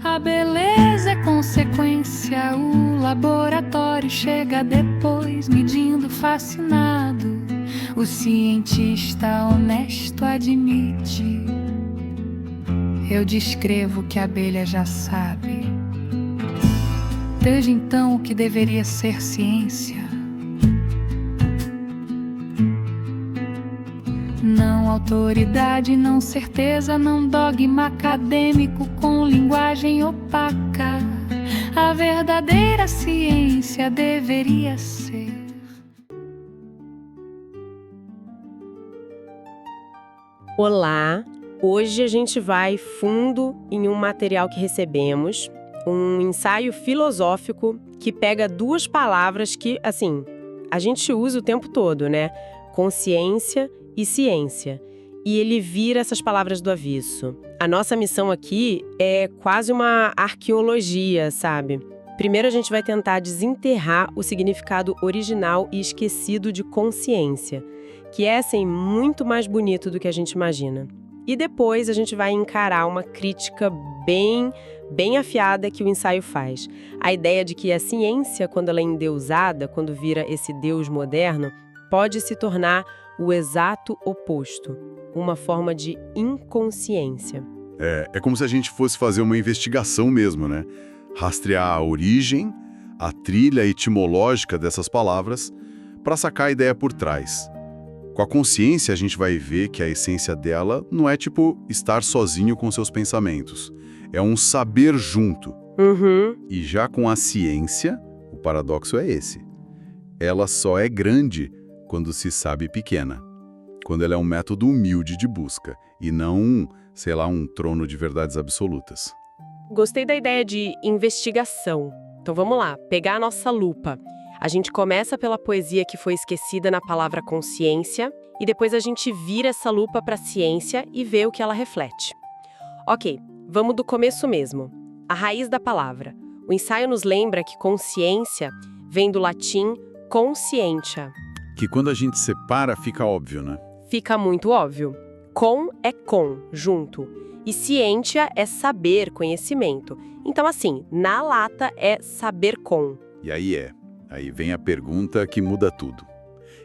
A beleza é consequência, o laboratório chega depois, medindo fascinado. O cientista honesto admite: eu descrevo o que a abelha já sabe. Desde então, o que deveria ser ciência, não autoridade, não certeza, não dogma acadêmico com linguagem opaca. A verdadeira ciência deveria ser. Olá! Hoje a gente vai fundo em um material que recebemos, um ensaio filosófico que pega duas palavras que, assim, a gente usa o tempo todo, né? Consciência e ciência. E ele vira essas palavras do avesso. A nossa missão aqui é quase uma arqueologia, sabe? Primeiro a gente vai tentar desenterrar o significado original e esquecido de consciência, que é, assim, muito mais bonito do que a gente imagina. E depois a gente vai encarar uma crítica bem afiada que o ensaio faz. A ideia de que a ciência, quando ela é endeusada, quando vira esse Deus moderno, pode se tornar o exato oposto, uma forma de inconsciência. É como se a gente fosse fazer uma investigação mesmo, né? Rastrear a origem, a trilha etimológica dessas palavras, para sacar a ideia por trás. Com a consciência, a gente vai ver que a essência dela não é tipo estar sozinho com seus pensamentos. É um saber junto. E já com a ciência, o paradoxo é esse. Ela só é grande quando se sabe pequena. Quando ela é um método humilde de busca e não, sei lá, um trono de verdades absolutas. Gostei da ideia de investigação. Então vamos lá, pegar a nossa lupa. A gente começa pela poesia que foi esquecida na palavra consciência e depois a gente vira essa lupa para a ciência e vê o que ela reflete. Ok, vamos do começo mesmo. A raiz da palavra. O ensaio nos lembra que consciência vem do latim conscientia. Que quando a gente separa, fica óbvio, né? Fica muito óbvio. Com é com, junto. E cientia é saber, conhecimento. Então, assim, na lata é saber com. E aí vem a pergunta que muda tudo.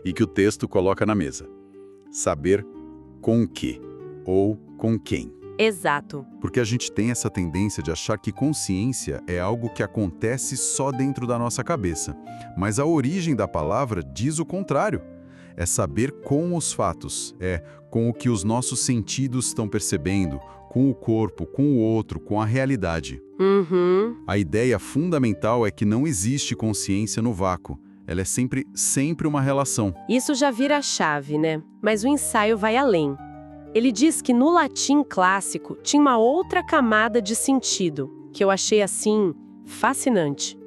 E que o texto coloca na mesa. Saber com o quê? Ou com quem? Exato. Porque a gente tem essa tendência de achar que consciência é algo que acontece só dentro da nossa cabeça. Mas a origem da palavra diz o contrário. É saber com os fatos, com o que os nossos sentidos estão percebendo, com o corpo, com o outro, com a realidade. A ideia fundamental é que não existe consciência no vácuo. Ela é sempre uma relação. Isso já vira a chave, né? Mas o ensaio vai além. Ele diz que no latim clássico tinha uma outra camada de sentido, que eu achei, assim, fascinante.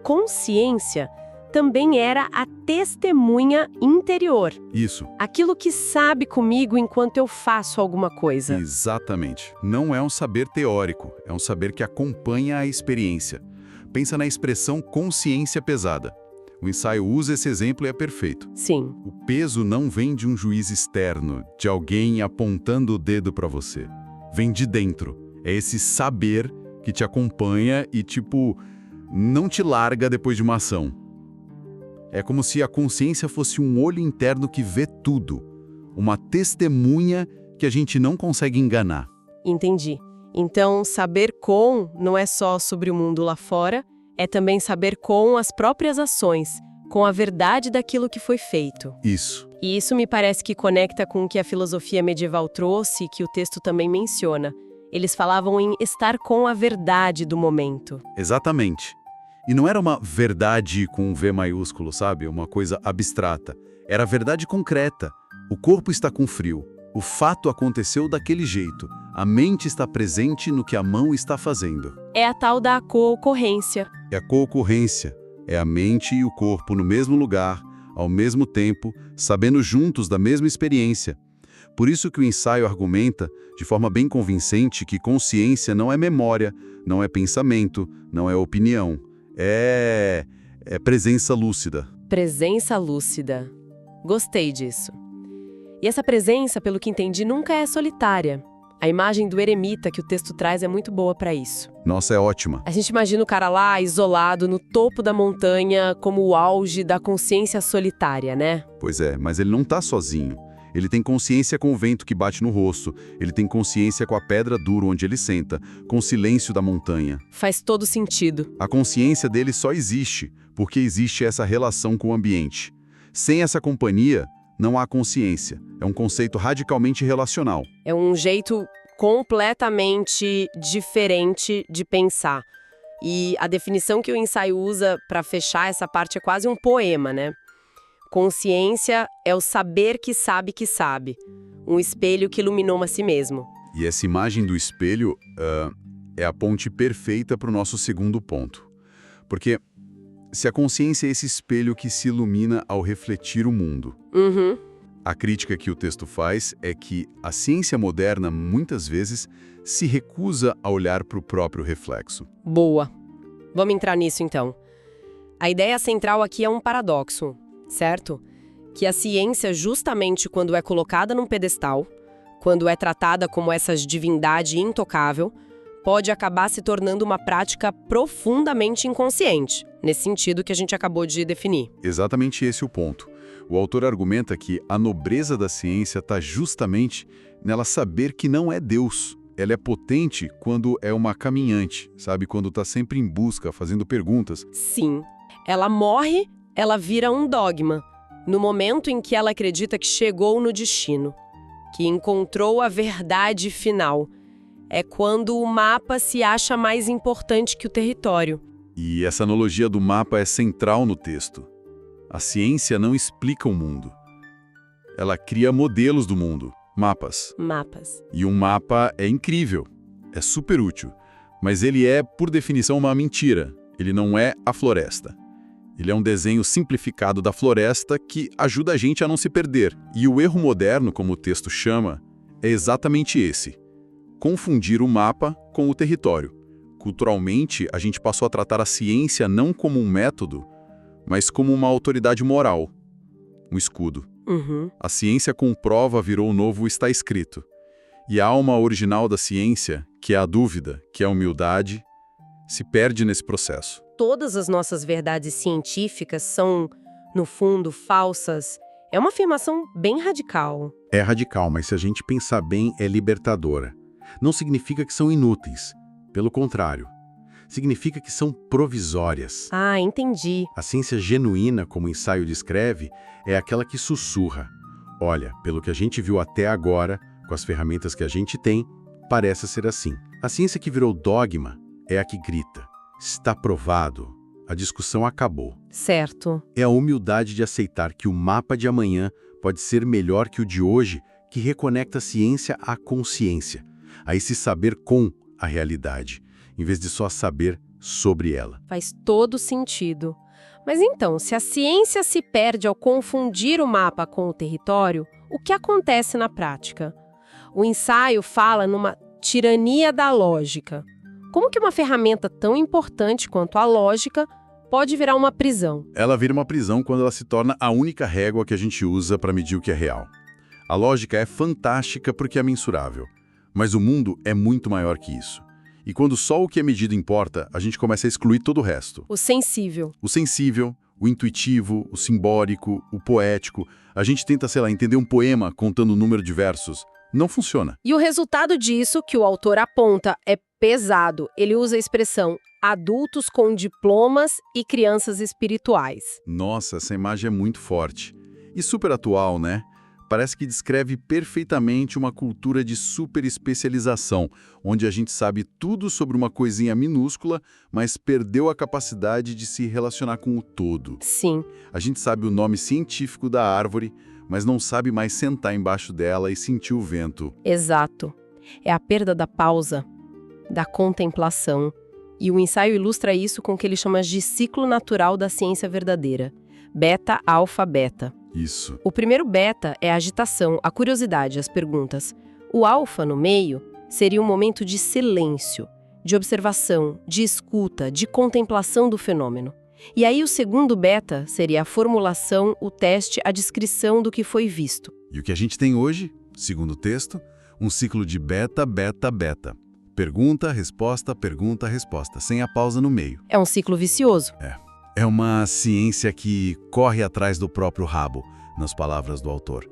Consciência também era a testemunha interior. Isso. Aquilo que sabe comigo enquanto eu faço alguma coisa. Exatamente. Não é um saber teórico, é um saber que acompanha a experiência. Pensa na expressão consciência pesada. O ensaio usa esse exemplo e é perfeito. Sim. O peso não vem de um juiz externo, de alguém apontando o dedo para você. Vem de dentro. É esse saber que te acompanha e, não te larga depois de uma ação. É como se a consciência fosse um olho interno que vê tudo. Uma testemunha que a gente não consegue enganar. Entendi. Então, saber com não é só sobre o mundo lá fora, é também saber com as próprias ações, com a verdade daquilo que foi feito. Isso. E isso me parece que conecta com o que a filosofia medieval trouxe e que o texto também menciona. Eles falavam em estar com a verdade do momento. Exatamente. E não era uma verdade com um V maiúsculo, sabe? Uma coisa abstrata. Era verdade concreta. O corpo está com frio. O fato aconteceu daquele jeito. A mente está presente no que a mão está fazendo. É a tal da co-ocorrência. É a co-ocorrência. É a mente e o corpo no mesmo lugar, ao mesmo tempo, sabendo juntos da mesma experiência. Por isso que o ensaio argumenta, de forma bem convincente, que consciência não é memória, não é pensamento, não é opinião. É presença lúcida. Presença lúcida. Gostei disso. E essa presença, pelo que entendi, nunca é solitária. A imagem do eremita que o texto traz é muito boa para isso. Nossa, é ótima. A gente imagina o cara lá, isolado, no topo da montanha, como o auge da consciência solitária, né? Pois é, mas ele não tá sozinho. Ele tem consciência com o vento que bate no rosto, ele tem consciência com a pedra dura onde ele senta, com o silêncio da montanha. Faz todo sentido. A consciência dele só existe porque existe essa relação com o ambiente. Sem essa companhia, não há consciência. É um conceito radicalmente relacional. É um jeito completamente diferente de pensar. E a definição que o ensaio usa para fechar essa parte é quase um poema, né? Consciência é o saber que sabe, um espelho que iluminou a si mesmo. E essa imagem do espelho é a ponte perfeita para o nosso segundo ponto. Porque se a consciência é esse espelho que se ilumina ao refletir o mundo, a crítica que o texto faz é que a ciência moderna, muitas vezes, se recusa a olhar para o próprio reflexo. Boa. Vamos entrar nisso, então. A ideia central aqui é um paradoxo, certo? Que a ciência, justamente quando é colocada num pedestal, quando é tratada como essa divindade intocável, pode acabar se tornando uma prática profundamente inconsciente, nesse sentido que a gente acabou de definir. Exatamente esse é o ponto. O autor argumenta que a nobreza da ciência está justamente nela saber que não é Deus. Ela é potente quando é uma caminhante, sabe? Quando está sempre em busca, fazendo perguntas. Sim. Ela morre, ela vira um dogma, no momento em que ela acredita que chegou no destino, que encontrou a verdade final. É quando o mapa se acha mais importante que o território. E essa analogia do mapa é central no texto. A ciência não explica o mundo. Ela cria modelos do mundo, mapas. Mapas. E um mapa é incrível, é super útil, mas ele é, por definição, uma mentira. Ele não é a floresta. Ele é um desenho simplificado da floresta que ajuda a gente a não se perder. E o erro moderno, como o texto chama, é exatamente esse: confundir o mapa com o território. Culturalmente, a gente passou a tratar a ciência não como um método, mas como uma autoridade moral, um escudo. A ciência com prova virou o novo está escrito. E a alma original da ciência, que é a dúvida, que é a humildade, se perde nesse processo. Todas as nossas verdades científicas são, no fundo, falsas. É uma afirmação bem radical. É radical, mas se a gente pensar bem, é libertadora. Não significa que são inúteis. Pelo contrário. Significa que são provisórias. Ah, entendi. A ciência genuína, como o ensaio descreve, é aquela que sussurra. Olha, pelo que a gente viu até agora, com as ferramentas que a gente tem, parece ser assim. A ciência que virou dogma é a que grita. Está provado. A discussão acabou. Certo. É a humildade de aceitar que o mapa de amanhã pode ser melhor que o de hoje, que reconecta a ciência à consciência, a esse saber com a realidade, em vez de só saber sobre ela. Faz todo sentido. Mas então, se a ciência se perde ao confundir o mapa com o território, o que acontece na prática? O ensaio fala numa tirania da lógica. Como que uma ferramenta tão importante quanto a lógica pode virar uma prisão? Ela vira uma prisão quando ela se torna a única régua que a gente usa para medir o que é real. A lógica é fantástica porque é mensurável, mas o mundo é muito maior que isso. E quando só o que é medido importa, a gente começa a excluir todo o resto. O sensível. O sensível, o intuitivo, o simbólico, o poético. A gente tenta, sei lá, entender um poema contando o número de versos. Não funciona. E o resultado disso, que o autor aponta, é pesado. Ele usa a expressão adultos com diplomas e crianças espirituais. Nossa, essa imagem é muito forte. E super atual, né? Parece que descreve perfeitamente uma cultura de super especialização, onde a gente sabe tudo sobre uma coisinha minúscula, mas perdeu a capacidade de se relacionar com o todo. Sim. A gente sabe o nome científico da árvore, mas não sabe mais sentar embaixo dela e sentir o vento. Exato. É a perda da pausa, da contemplação. E o ensaio ilustra isso com o que ele chama de ciclo natural da ciência verdadeira. Beta, alfa, beta. Isso. O primeiro beta é a agitação, a curiosidade, as perguntas. O alfa, no meio, seria um momento de silêncio, de observação, de escuta, de contemplação do fenômeno. E aí o segundo beta seria a formulação, o teste, a descrição do que foi visto. E o que a gente tem hoje, segundo o texto, um ciclo de beta, beta, beta. Pergunta, resposta, sem a pausa no meio. É um ciclo vicioso. É uma ciência que corre atrás do próprio rabo, nas palavras do autor.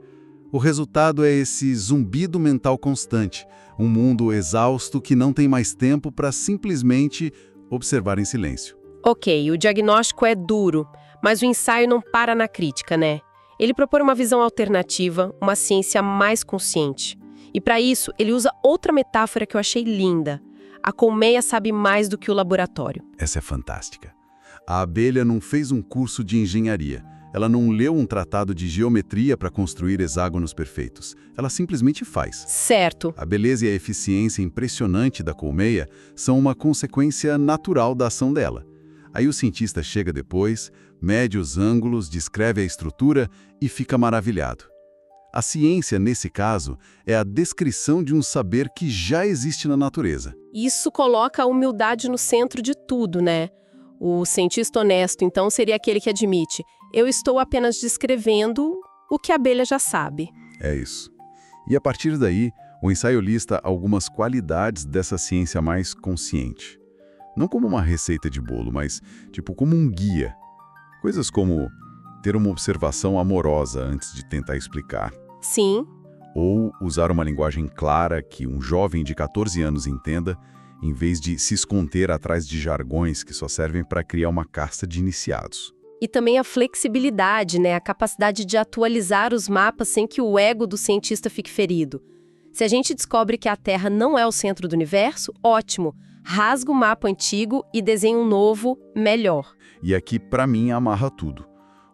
O resultado é esse zumbido mental constante, um mundo exausto que não tem mais tempo para simplesmente observar em silêncio. Ok, o diagnóstico é duro, mas o ensaio não para na crítica, né? Ele propõe uma visão alternativa, uma ciência mais consciente. E para isso, ele usa outra metáfora que eu achei linda. A colmeia sabe mais do que o laboratório. Essa é fantástica. A abelha não fez um curso de engenharia. Ela não leu um tratado de geometria para construir hexágonos perfeitos. Ela simplesmente faz. Certo. A beleza e a eficiência impressionante da colmeia são uma consequência natural da ação dela. Aí o cientista chega depois, mede os ângulos, descreve a estrutura e fica maravilhado. A ciência, nesse caso, é a descrição de um saber que já existe na natureza. Isso coloca a humildade no centro de tudo, né? O cientista honesto, então, seria aquele que admite: eu estou apenas descrevendo o que a abelha já sabe. É isso. E a partir daí, o ensaio lista algumas qualidades dessa ciência mais consciente. Não como uma receita de bolo, mas como um guia. Coisas como ter uma observação amorosa antes de tentar explicar. Sim. Ou usar uma linguagem clara que um jovem de 14 anos entenda, em vez de se esconder atrás de jargões que só servem para criar uma casta de iniciados. E também a flexibilidade, né? A capacidade de atualizar os mapas sem que o ego do cientista fique ferido. Se a gente descobre que a Terra não é o centro do universo, ótimo. Rasga o mapa antigo e desenha um novo, melhor. E aqui, para mim, amarra tudo.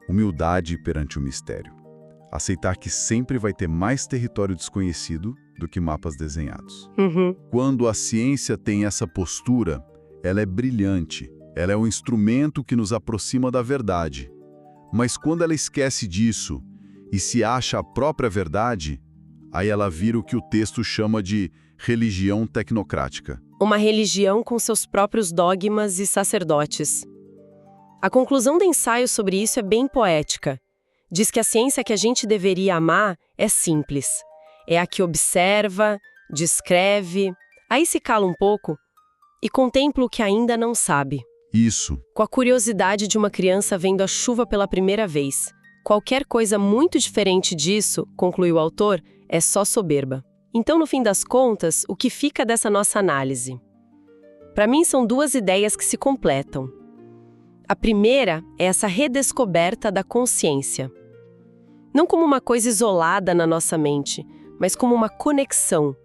Humildade perante o mistério. Aceitar que sempre vai ter mais território desconhecido do que mapas desenhados. Quando a ciência tem essa postura, ela é brilhante. Ela é um instrumento que nos aproxima da verdade. Mas quando ela esquece disso e se acha a própria verdade, aí ela vira o que o texto chama de religião tecnocrática. Uma religião com seus próprios dogmas e sacerdotes. A conclusão do ensaio sobre isso é bem poética. Diz que a ciência que a gente deveria amar é simples. É a que observa, descreve, aí se cala um pouco e contempla o que ainda não sabe. Isso. Com a curiosidade de uma criança vendo a chuva pela primeira vez. Qualquer coisa muito diferente disso, conclui o autor, é só soberba. Então, no fim das contas, o que fica dessa nossa análise? Para mim, são duas ideias que se completam. A primeira é essa redescoberta da consciência. Não como uma coisa isolada na nossa mente, mas como uma conexão,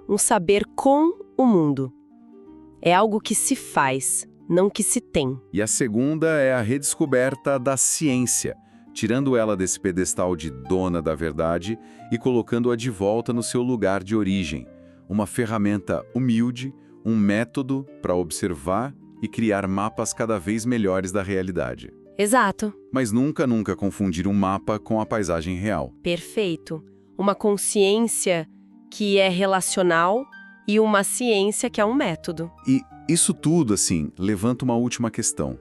um saber com o mundo. É algo que se faz, não que se tem. E a segunda é a redescoberta da ciência, tirando ela desse pedestal de dona da verdade e colocando-a de volta no seu lugar de origem, uma ferramenta humilde, um método para observar e criar mapas cada vez melhores da realidade. Exato. Mas nunca confundir um mapa com a paisagem real. Perfeito. Uma consciência que é relacional e uma ciência que é um método. E isso tudo, levanta uma última questão,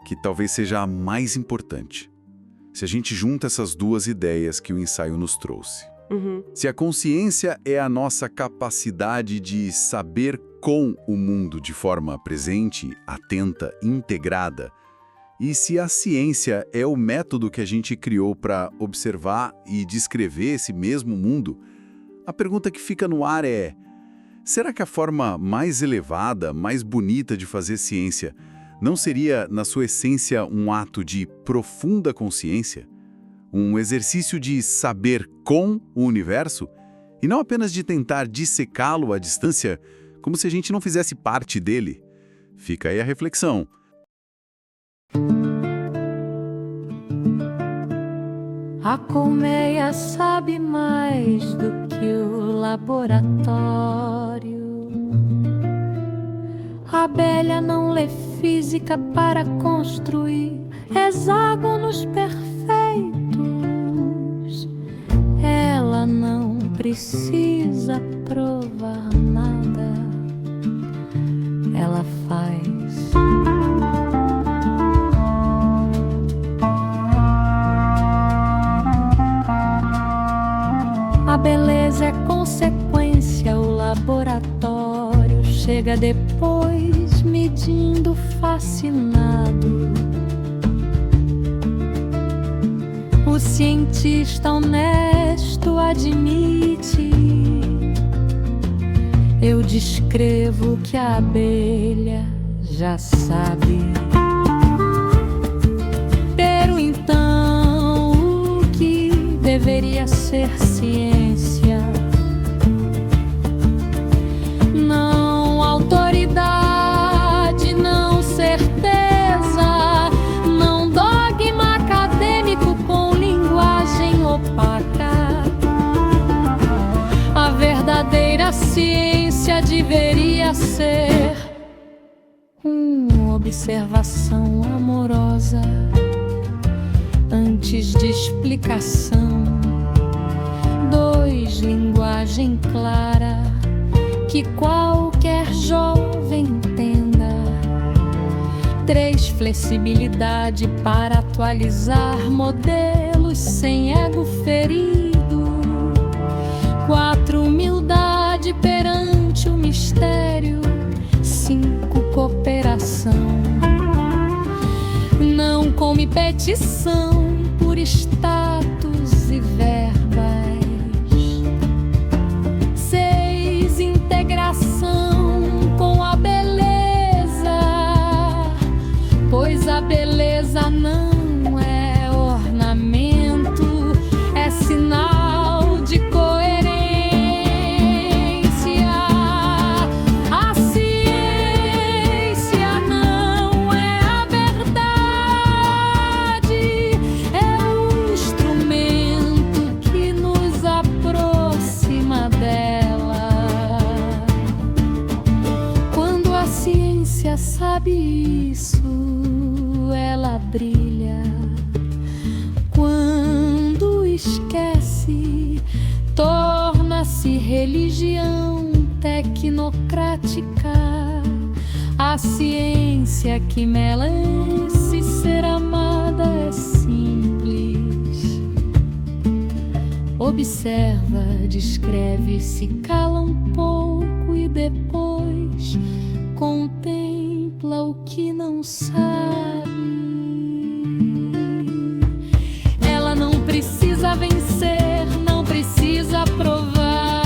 que talvez seja a mais importante. Se a gente junta essas duas ideias que o ensaio nos trouxe. Se a consciência é a nossa capacidade de saber com o mundo de forma presente, atenta, integrada, e se a ciência é o método que a gente criou para observar e descrever esse mesmo mundo, a pergunta que fica no ar é: será que a forma mais elevada, mais bonita de fazer ciência não seria, na sua essência, um ato de profunda consciência? Um exercício de saber com o universo? E não apenas de tentar dissecá-lo à distância, como se a gente não fizesse parte dele? Fica aí a reflexão. A colmeia sabe mais do que o laboratório. A abelha não lê física para construir hexágonos perfeitos. Ela não precisa provar nada. Ela faz. beleza é consequência, o laboratório chega depois, medindo fascinado. O cientista honesto admite: eu descrevo o que a abelha já sabe. Pero então, o que deveria ser ciência, não autoridade, não certeza, não dogma acadêmico com linguagem opaca. A verdadeira ciência deveria ser uma observação amorosa antes de explicação. 2, linguagem clara que qualquer jovem entenda. 3, flexibilidade para atualizar modelos sem ego ferido. 4, humildade perante o mistério. 5, cooperação, não come petição por status e verbas. 6, integração com a beleza, pois a beleza não é ornamento, é sinal de coerência. A ciência não é a verdade, é o instrumento que nos aproxima dela. Quando a ciência sabe isso, ela brilha. Quando esquece, torna-se religião tecnocrática. A ciência que merece ser amada é simples. Observa, descreve, se cala um pouco e depois contempla o que não sabe. Ela não precisa vencer, não precisa provar.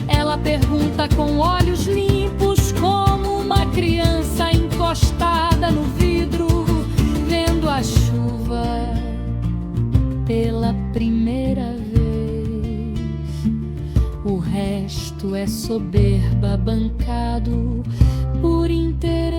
Ela pergunta com olhos limpos, como uma criança encostada no vidro, vendo a chuva pela primeira vez. O resto é soberba, bancado por interesse.